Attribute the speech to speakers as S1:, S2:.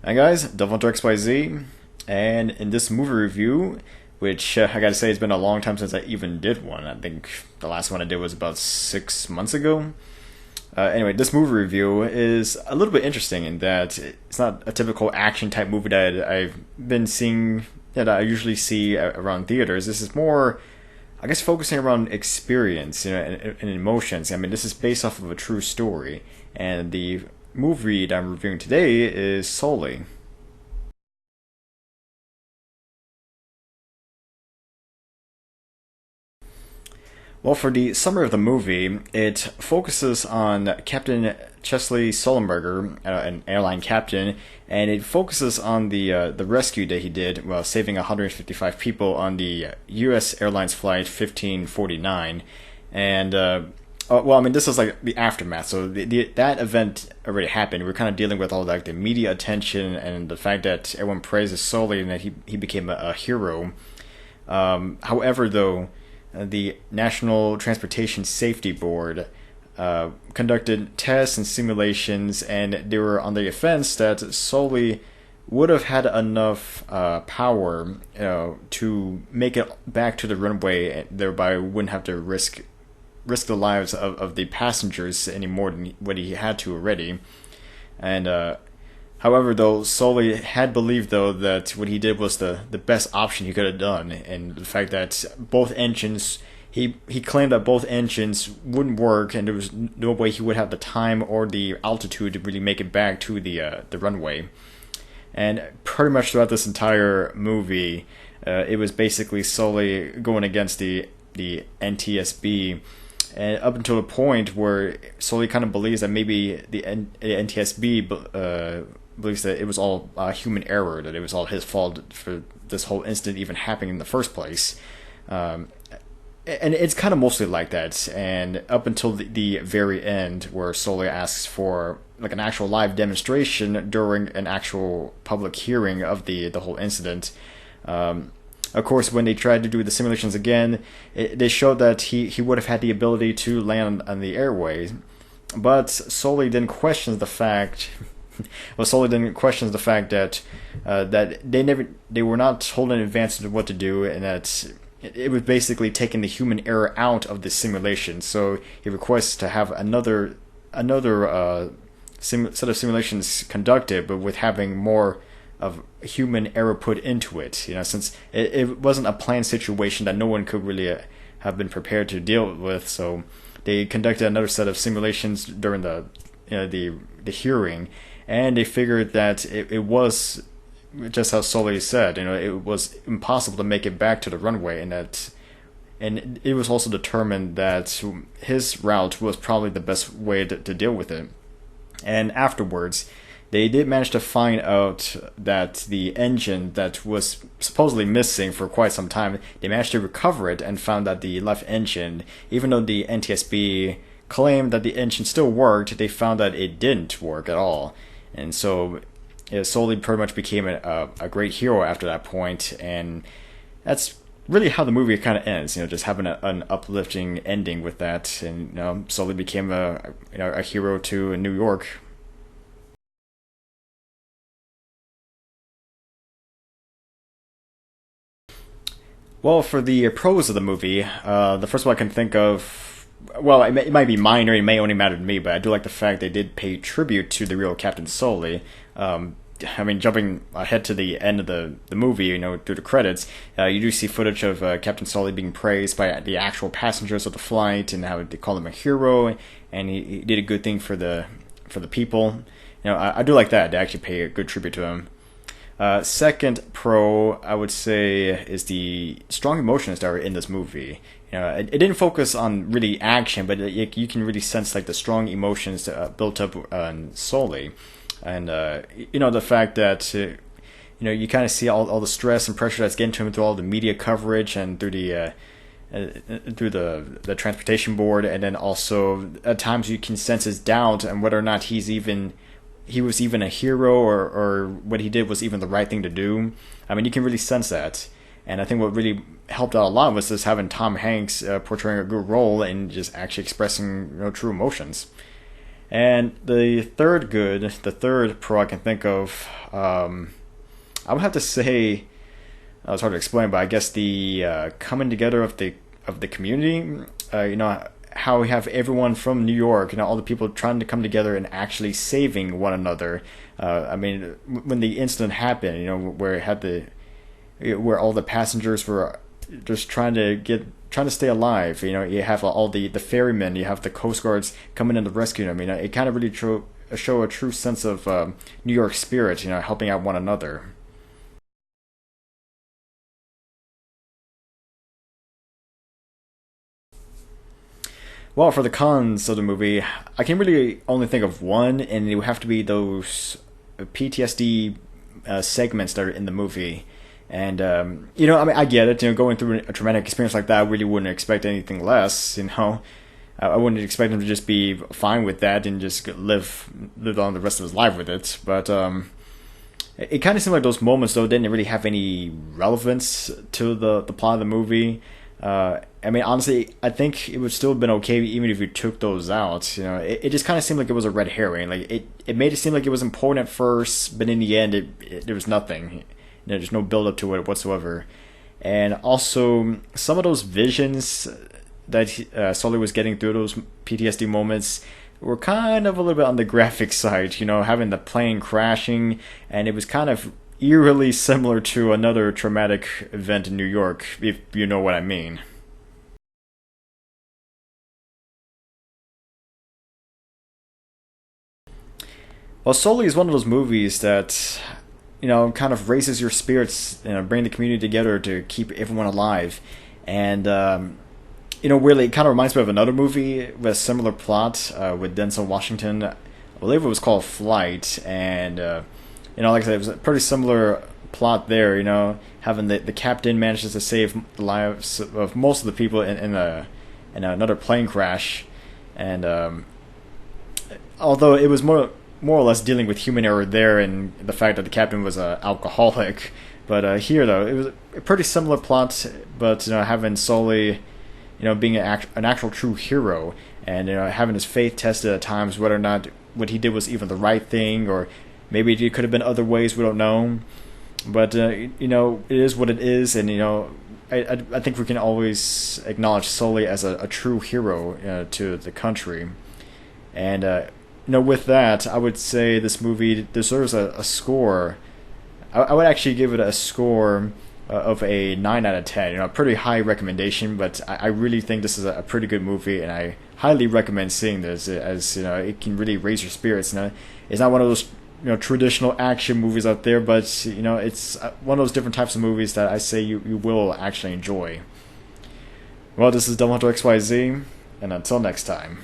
S1: Hi guys, DevilHunterXYZ, and in this movie review, which I gotta say it's been a long time since I even did one. I think the last one I did was about 6 months ago. Anyway, this movie review is a little bit interesting in that it's not a typical action type movie that I've been seeing, that I usually see around theaters. This is more, I guess, focusing around experience, and emotions. I mean, this is based off of a true story, and the movie that I'm reviewing today is Sully. Well, for the summary of the movie, it focuses on Captain Chesley Sullenberger, an airline captain, and it focuses on the rescue that he did while saving 155 people on the U.S. Airlines Flight 1549. And well, I mean, this is like the aftermath. So that event already happened. We're kind of dealing with all like the media attention and the fact that everyone praises Sully and that he became a hero. However, though, the National Transportation Safety Board conducted tests and simulations, and they were on the offense that Sully would have had enough power, to make it back to the runway, thereby wouldn't have to risk the lives of the passengers any more than what he had to already. And however, though, Sully had believed, though, that what he did was the best option he could have done, and the fact that both engines, he claimed that both engines wouldn't work, and there was no way he would have the time or the altitude to really make it back to the runway. And pretty much throughout this entire movie, it was basically Sully going against the NTSB, and up until the point where Sully kind of believes that maybe the NTSB believes that it was all human error, that it was all his fault for this whole incident even happening in the first place. And it's kind of mostly like that, and up until the very end, where Sully asks for like an actual live demonstration during an actual public hearing of the whole incident. Of course, when they tried to do the simulations again, they showed that he would have had the ability to land on the airways, but Sully didn't question the fact. Well, Sully didn't question the fact that they were not told in advance of what to do, and that it was basically taking the human error out of the simulation. So he requests to have another set of simulations conducted, but with having more of human error put into it. Since it wasn't a planned situation that no one could really have been prepared to deal with, so they conducted another set of simulations during the hearing, and they figured that it was just how Sully said. It was impossible to make it back to the runway, and it was also determined that his route was probably the best way to deal with it. And afterwards, they did manage to find out that the engine that was supposedly missing for quite some time, they managed to recover it and found that the left engine, even though the NTSB claimed that the engine still worked, they found that it didn't work at all. And so Sully pretty much became a great hero after that point, and that's really how the movie kind of ends. Just having an uplifting ending with that, and Sully became a hero to New York. Well, for the pros of the movie, the first one I can think of, well, it might be minor, it may only matter to me, but I do like the fact they did pay tribute to the real Captain Sully. I mean, jumping ahead to the end of the movie, through the credits, you do see footage of Captain Sully being praised by the actual passengers of the flight, and how they call him a hero, and he did a good thing for the people. I do like that. They actually pay a good tribute to him. Second pro, I would say, is the strong emotions that are in this movie. It didn't focus on really action, but you can really sense like the strong emotions built up on Sully, and the fact that you kind of see all the stress and pressure that's getting to him through all the media coverage and through the transportation board, and then also at times you can sense his doubt and whether or not he was even a hero, or what he did was even the right thing to do. I mean, you can really sense that. And I think what really helped out a lot was just having Tom Hanks portraying a good role and just actually expressing true emotions. And the third pro I can think of, I would have to say, it's hard to explain, but I guess the coming together of the community. How we have everyone from New York, all the people trying to come together and actually saving one another. I mean, when the incident happened, where it had where all the passengers were just trying to stay alive. You have all the ferrymen, you have the Coast Guards coming in to rescue them. It kind of really show a true sense of New York spirit. Helping out one another. Well, for the cons of the movie, I can really only think of one, and it would have to be those PTSD segments that are in the movie. And I mean, I get it. Going through a traumatic experience like that, I really wouldn't expect anything less. I wouldn't expect him to just be fine with that and just live on the rest of his life with it. But it kind of seemed like those moments though didn't really have any relevance to the plot of the movie. I mean, honestly, I think it would still have been okay even if you took those out. It just kind of seemed like it was a red herring. Like it made it seem like it was important at first, but in the end, there was nothing. There's no build up to it whatsoever. And also, some of those visions that Sully was getting through those PTSD moments were kind of a little bit on the graphic side. Having the plane crashing, and it was kind of eerily similar to another traumatic event in New York, if you know what I mean. Well, Sully is one of those movies that kind of raises your spirits, bring the community together to keep everyone alive, and really, it kind of reminds me of another movie with a similar plot with Denzel Washington. I believe it was called Flight, and like I said, it was a pretty similar plot there. Having the captain manages to save the lives of most of the people in another plane crash, and although it was more or less dealing with human error there and the fact that the captain was an alcoholic. But here, though, it was a pretty similar plot, but having Sully, being an actual true hero, and having his faith tested at times, whether or not what he did was even the right thing, or maybe it could have been other ways, we don't know. But it is what it is, and I think we can always acknowledge Sully as a true hero to the country, and with that, I would say this movie deserves a score. I would actually give it a score of a 9 out of 10. A pretty high recommendation, but I really think this is a pretty good movie, and I highly recommend seeing this, as it can really raise your spirits. It's not one of those traditional action movies out there, but it's one of those different types of movies that I say you will actually enjoy. Well, this is DevilHunterXYZ, and until next time.